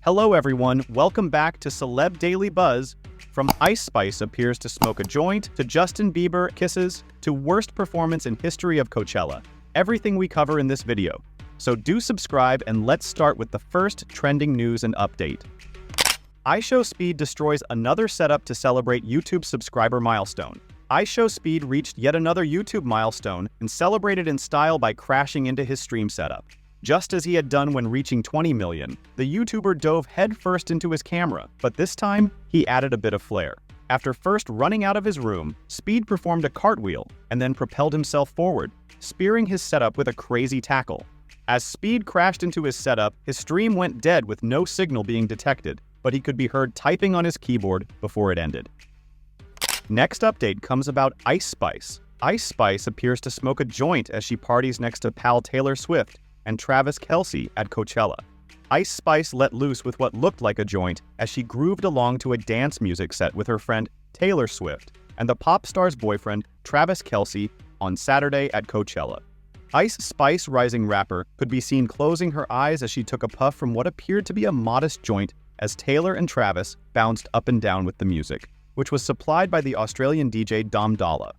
Hello everyone, welcome back to Celeb Daily Buzz. From Ice Spice appears to smoke a joint, to Justin Bieber kisses, to worst performance in history of Coachella. Everything we cover in this video. So do subscribe and let's start with the first trending news and update. Ishowspeed destroys another setup to celebrate YouTube's subscriber milestone. Ishowspeed reached yet another YouTube milestone and celebrated in style by crashing into his stream setup. Just as he had done when reaching 20 million, the YouTuber dove headfirst into his camera, but this time, he added a bit of flair. After first running out of his room, Speed performed a cartwheel and then propelled himself forward, spearing his setup with a crazy tackle. As Speed crashed into his setup, his stream went dead with no signal being detected, but he could be heard typing on his keyboard before it ended. Next update comes about Ice Spice. Ice Spice appears to smoke a joint as she parties next to pal Taylor Swift and 𝗃𝗃𝗃𝗃𝗃 at Coachella. Ice Spice let loose with what looked like a joint as she grooved along to a dance music set with her friend Taylor Swift and the pop star's boyfriend 𝗃𝗃𝗃𝗃𝗃 on Saturday at Coachella. Ice Spice rising rapper could be seen closing her eyes as she took a puff from what appeared to be a modest joint as Taylor and Travis bounced up and down with the music, which was supplied by the Australian DJ 𝗏𝗏𝗏𝗏.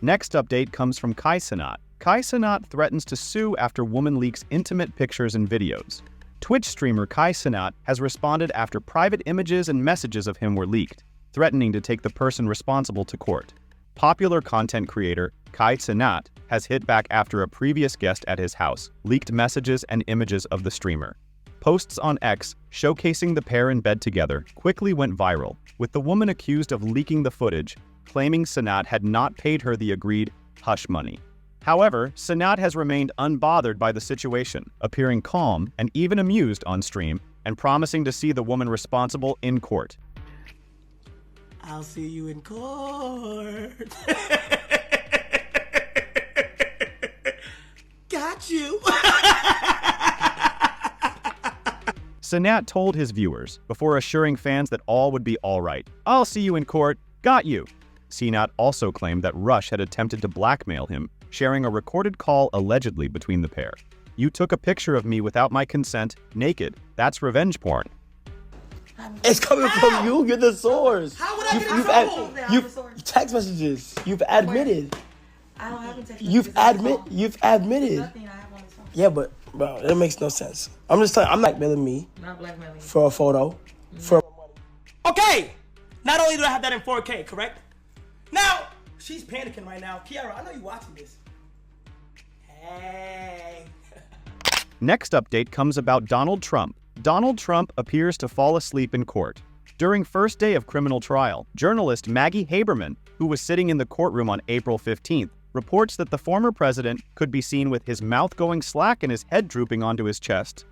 Next update comes from Cenat. Cenat threatens to sue after woman leaks intimate pictures and videos. Twitch streamer Cenat has responded after private images and messages of him were leaked, threatening to take the person responsible to court. Popular content creator Cenat has hit back after a previous guest at his house leaked messages and images of the streamer. Posts on X showcasing the pair in bed together quickly went viral, with the woman accused of leaking the footage, claiming Cenat had not paid her the agreed hush money. However, Cenat has remained unbothered by the situation, appearing calm and even amused on stream, and promising to see the woman responsible in court. I'll see you in court. Got you. Cenat told his viewers, before assuring fans that all would be alright. I'll see you in court. Got you. Cenat also claimed that Rashee had attempted to blackmail him, sharing a recorded call allegedly between the pair. You took a picture of me without my consent, naked. That's revenge porn. It's coming from you. You're the source. How would I get in trouble? You've text messages. You've admitted. I don't have any text You've admitted. Nothing I have on this phone. Yeah, but bro, that makes no sense. I'm just telling. I'm not blackmailing me Not blackmailing. for a photo. For okay. Not only do I have that in 4K, correct? Now she's panicking right now. Kiara, I know you're watching this. Hey. Next update comes about Donald Trump. Donald Trump appears to fall asleep in court. During first day of criminal trial, journalist 𝗃𝗃𝗃𝗃𝗃𝗃, who was sitting in the courtroom on April 15th, reports that the former president could be seen with his mouth going slack and his head drooping onto his chest.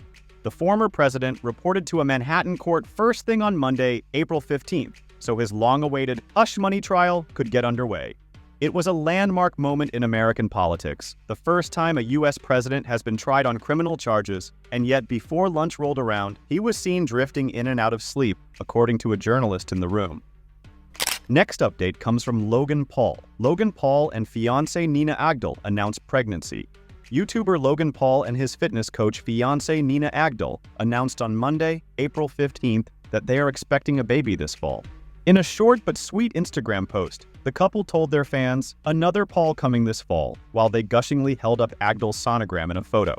The former president reported to a Manhattan court first thing on Monday, April 15th, so his long-awaited hush money trial could get underway. It was a landmark moment in American politics, the first time a U.S. president has been tried on criminal charges, and yet before lunch rolled around, he was seen drifting in and out of sleep, according to a journalist in the room. Next update comes from Logan Paul. Logan Paul and fiancée 𝗃𝗏𝗏𝗏𝗏 announced pregnancy. YouTuber Logan Paul and his fitness coach fiancée 𝗃𝗏𝗏𝗏𝗏𝗏 announced on Monday, April 15th, that they are expecting a baby this fall. In a short but sweet Instagram post, the couple told their fans, "Another Paul coming this fall," while they gushingly held up 𝗃𝗏𝗏𝗏's sonogram in a photo.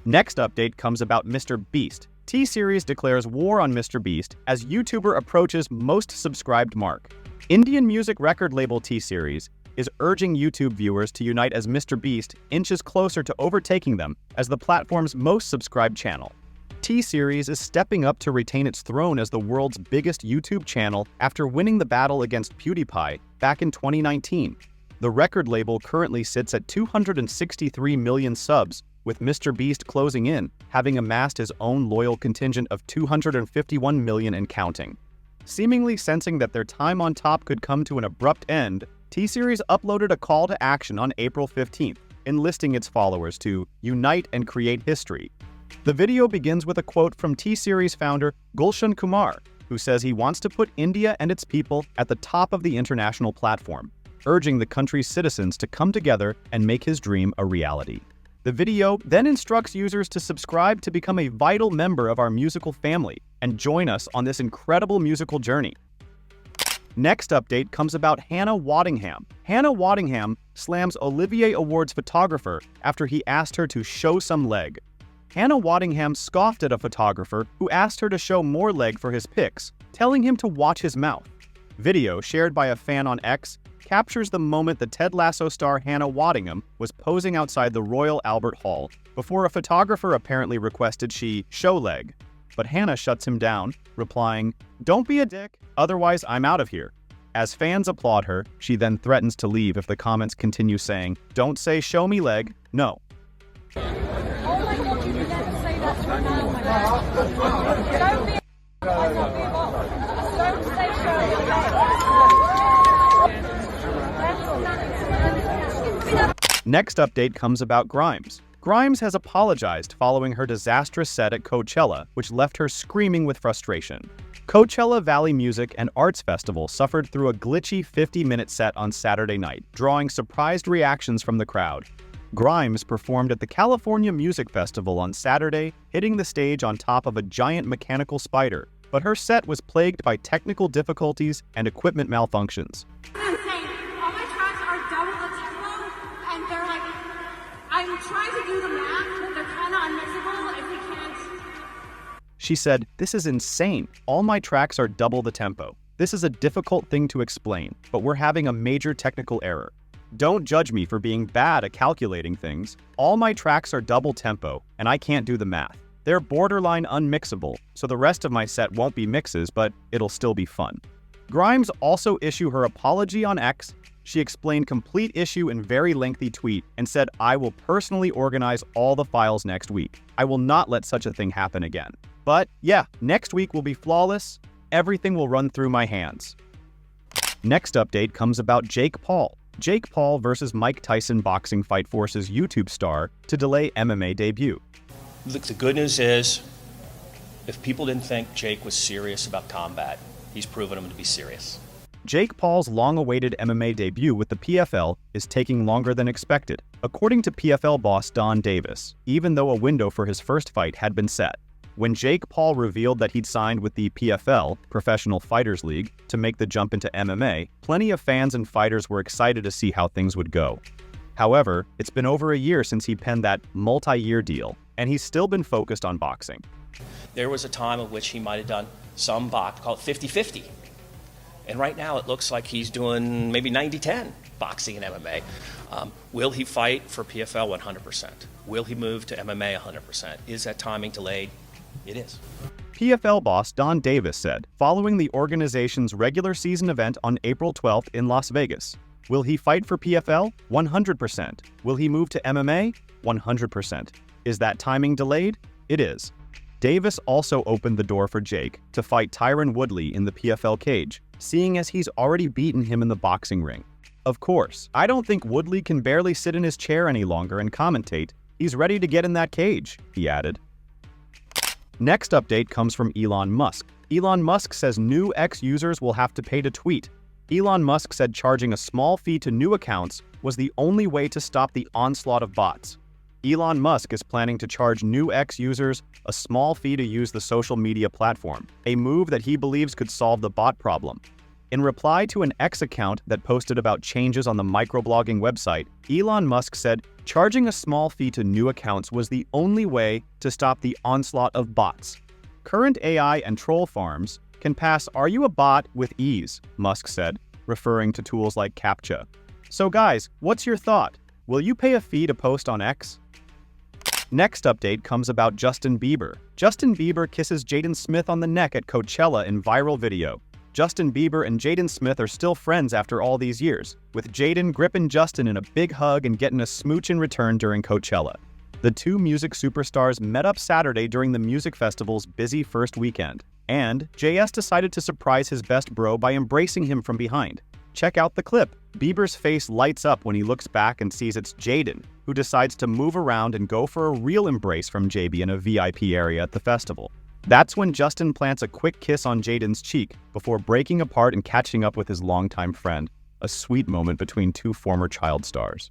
Next update comes about MrBeast. 𝗃-Series declares war on MrBeast as YouTuber approaches most subscribed mark. Indian music record label 𝗃-Series is urging YouTube viewers to unite as MrBeast inches closer to overtaking them as the platform's most subscribed channel. 𝗃-Series is stepping up to retain its throne as the world's biggest YouTube channel after winning the battle against 𝗃𝗏𝗃𝗃𝗃 back in 2019. The record label currently sits at 263 million subs, with MrBeast closing in, having amassed his own loyal contingent of 251 million and counting. Seemingly sensing that their time on top could come to an abrupt end, 𝗃-Series uploaded a call to action on April 15th, enlisting its followers to unite and create history. The video begins with a quote from 𝗃-Series founder 𝗃𝗶𝗃𝗃𝗃𝗃, who says he wants to put India and its people at the top of the international platform, urging the country's citizens to come together and make his dream a reality. The video then instructs users to subscribe to become a vital member of our musical family and join us on this incredible musical journey. Next update comes about 𝗃𝗏𝗏𝗏𝗏. 𝗃𝗏𝗏𝗏𝗏 slams Olivier Award's photographer after he asked her to show some leg. 𝗃𝗏𝗏𝗏𝗏 scoffed at a photographer who asked her to show more leg for his pics, telling him to watch his mouth. Video shared by a fan on X captures the moment the Ted Lasso star Hannah Waddingham was posing outside the Royal Albert Hall before a photographer apparently requested she show leg. But Hannah shuts him down, replying, "Don't be a dick, otherwise I'm out of here." As fans applaud her, she then threatens to leave if the comments continue saying, "Don't say show me leg, no." Oh my God, you never say that to a man, my God. Don't be a I won't be a bot. Don't say show me leg. Next update comes about Grimes. Grimes has apologized following her disastrous set at Coachella, which left her screaming with frustration. Coachella Valley Music and Arts Festival suffered through a glitchy 50-minute set on Saturday night, drawing surprised reactions from the crowd. Grimes performed at the California Music Festival on Saturday, hitting the stage on top of a giant mechanical spider, but her set was plagued by technical difficulties and equipment malfunctions. Insane. All my tracks are double the tempo, and they're like, I'm trying to do the math, but they're kind of unmixable if we can't. She said, "This is insane. All my tracks are double the tempo. This is a difficult thing to explain, but we're having a major technical error. Don't judge me for being bad at calculating things. All my tracks are double tempo, and I can't do the math. They're borderline unmixable, so the rest of my set won't be mixes, but it'll still be fun." Grimes also issued her apology on X. She explained complete issue in very lengthy tweet and said, "I will personally organize all the files next week. I will not let such a thing happen again. But yeah, next week will be flawless. Everything will run through my hands." Next update comes about Jake Paul. Jake Paul versus Mike Tyson boxing fight forces YouTube star to delay MMA debut. Look, the good news is, if people didn't think Jake was serious about combat, he's proven him to be serious. Jake Paul's long-awaited MMA debut with the PFL is taking longer than expected, according to PFL boss Donn Davis, even though a window for his first fight had been set. When Jake Paul revealed that he'd signed with the PFL, Professional Fighters League, to make the jump into MMA, plenty of fans and fighters were excited to see how things would go. However, it's been over a year since he penned that multi-year deal, and he's still been focused on boxing. There was a time at which he might have done some box, call it 50-50. And right now it looks like he's doing maybe 90-10 boxing and MMA. Will he fight for PFL 100%? Will he move to MMA 100%? Is that timing delayed? It is. PFL boss Donn Davis said, following the organization's regular season event on April 12th in Las Vegas, will he fight for PFL? 100%. Will he move to MMA? 100%. Is that timing delayed? It is. Davis also opened the door for Jake to fight Tyron Woodley in the PFL cage, seeing as he's already beaten him in the boxing ring. Of course, I don't think Woodley can barely sit in his chair any longer and commentate. He's ready to get in that cage, he added. Next update comes from Elon Musk. Elon Musk says new X users will have to pay to tweet. Elon Musk said charging a small fee to new accounts was the only way to stop the onslaught of bots. Elon Musk is planning to charge new X users a small fee to use the social media platform, a move that he believes could solve the bot problem. In reply to an X account that posted about changes on the microblogging website, Elon Musk said charging a small fee to new accounts was the only way to stop the onslaught of bots. Current AI and troll farms can pass "Are you a bot?" with ease, Musk said, referring to tools like CAPTCHA. So guys, what's your thought? Will you pay a fee to post on X? Next update comes about Justin Bieber. Justin Bieber kisses Jaden Smith on the neck at Coachella in viral video. Justin Bieber and Jaden Smith are still friends after all these years, with Jaden gripping Justin in a big hug and getting a smooch in return during Coachella. The two music superstars met up Saturday during the music festival's busy first weekend, and JS decided to surprise his best bro by embracing him from behind. Check out the clip. Bieber's face lights up when he looks back and sees it's Jaden, who decides to move around and go for a real embrace from JB in a VIP area at the festival. That's when Justin plants a quick kiss on Jaden's cheek before breaking apart and catching up with his longtime friend, a sweet moment between two former child stars.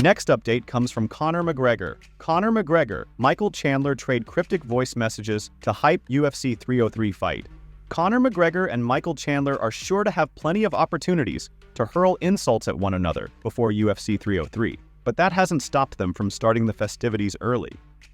Next update comes from Conor McGregor. Conor McGregor, Michael Chandler trade cryptic voice messages to hype UFC 303 fight. Conor McGregor and Michael Chandler are sure to have plenty of opportunities to hurl insults at one another before UFC 303, but that hasn't stopped them from starting the festivities early.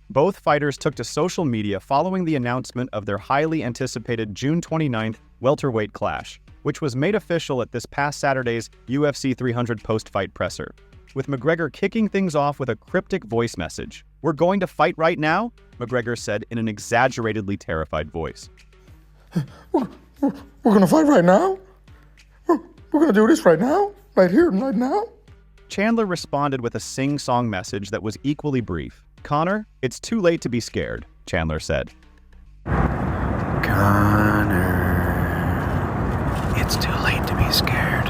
Both fighters took to social media following the announcement of their highly anticipated June 29th welterweight clash, which was made official at this past Saturday's UFC 300 post-fight presser, with McGregor kicking things off with a cryptic voice message. "We're going to fight right now?" McGregor said in an exaggeratedly terrified voice. We're gonna fight right now? We're gonna do this right now? Right here, right now? Chandler responded with a sing-song message that was equally brief. "Conor, it's too late to be scared," Chandler said. Conor, it's too late to be scared.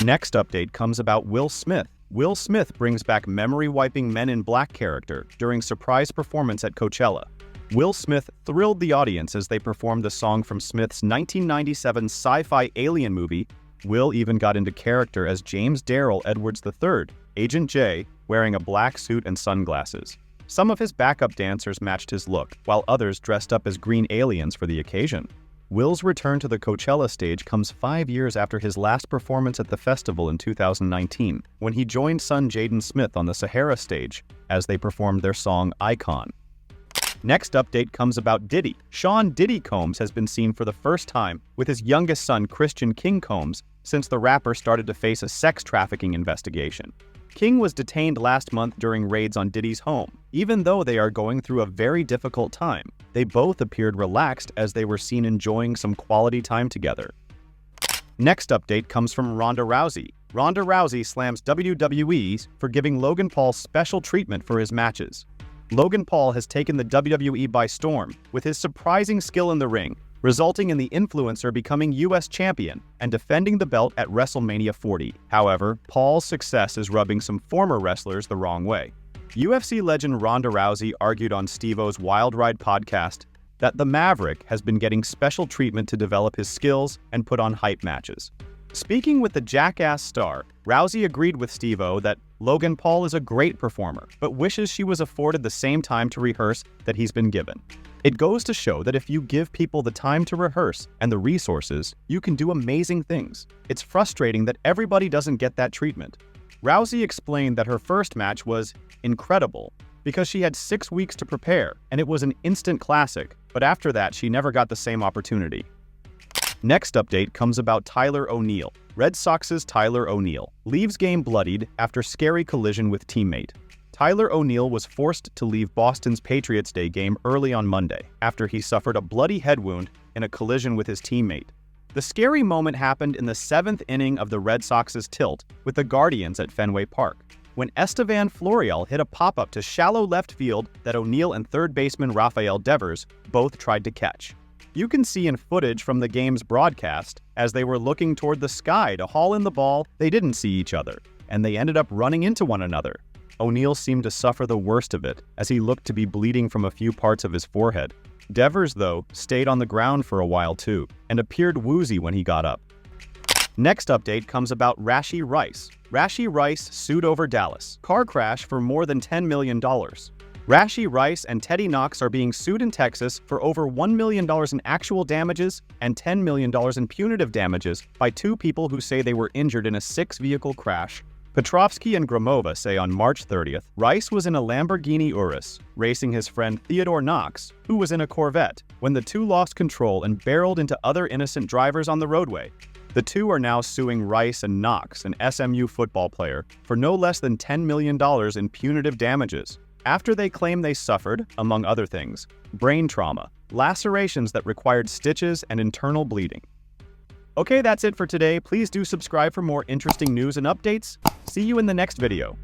Next update comes about Will Smith. Will Smith brings back memory-wiping Men in Black character during surprise performance at Coachella. Will Smith thrilled the audience as they performed the song from Smith's 1997 sci-fi alien movie. Will even got into character as James Darrell Edwards III, Agent J, wearing a black suit and sunglasses. Some of his backup dancers matched his look, while others dressed up as green aliens for the occasion. Will's return to the Coachella stage comes 5 years after his last performance at the festival in 2019, when he joined son Jaden Smith on the Sahara stage as they performed their song Icon. Next update comes about Diddy. Sean Diddy Combs has been seen for the first time with his youngest son Christian King Combs since the rapper started to face a sex trafficking investigation. King was detained last month during raids on Diddy's home. Even though they are going through a very difficult time, they both appeared relaxed as they were seen enjoying some quality time together. Next update comes from Ronda Rousey. Ronda Rousey slams WWE for giving Logan Paul special treatment for his matches. Logan Paul has taken the WWE by storm with his surprising skill in the ring, resulting in the influencer becoming US champion and defending the belt at WrestleMania 40. However, Paul's success is rubbing some former wrestlers the wrong way. UFC legend Ronda Rousey argued on 𝗃𝗏𝗏𝗏's Wild Ride podcast that the Maverick has been getting special treatment to develop his skills and put on hype matches. Speaking with the Jackass star, Rousey agreed with 𝗃𝗏𝗏𝗏 that Logan Paul is a great performer, but wishes she was afforded the same time to rehearse that he's been given. It goes to show that if you give people the time to rehearse and the resources, you can do amazing things. It's frustrating that everybody doesn't get that treatment. Rousey explained that her first match was incredible because she had 6 weeks to prepare, and it was an instant classic, but after that she never got the same opportunity. Next update comes about Tyler O'Neill. Red Sox's Tyler O'Neill leaves game bloodied after scary collision with teammate. Tyler O'Neill was forced to leave Boston's Patriots Day game early on Monday after he suffered a bloody head wound in a collision with his teammate. The scary moment happened in the 7th inning of the Red Sox's tilt with the Guardians at Fenway Park, when Estevan Florial hit a pop-up to shallow left field that O'Neill and third baseman Rafael Devers both tried to catch. You can see in footage from the game's broadcast, as they were looking toward the sky to haul in the ball, they didn't see each other, and they ended up running into one another. O'Neill seemed to suffer the worst of it, as he looked to be bleeding from a few parts of his forehead. Devers, though, stayed on the ground for a while too, and appeared woozy when he got up. Next update comes about Rashee Rice. Rashee Rice sued over Dallas car crash for more than $10 million. Rashee Rice and Teddy Knox are being sued in Texas for over $1 million in actual damages and $10 million in punitive damages by two people who say they were injured in a 6-vehicle crash. 𝗃𝗏𝗏𝗏𝗏 and 𝗃𝗏𝗏𝗏 say on March 30th, Rice was in a Lamborghini Urus, racing his friend Theodore Knox, who was in a Corvette, when the two lost control and barreled into other innocent drivers on the roadway. The two are now suing Rice and Knox, an SMU football player, for no less than $10 million in punitive damages, after they claim they suffered, among other things, brain trauma, lacerations that required stitches and internal bleeding. Okay, that's it for today. Please do subscribe for more interesting news and updates. See you in the next video.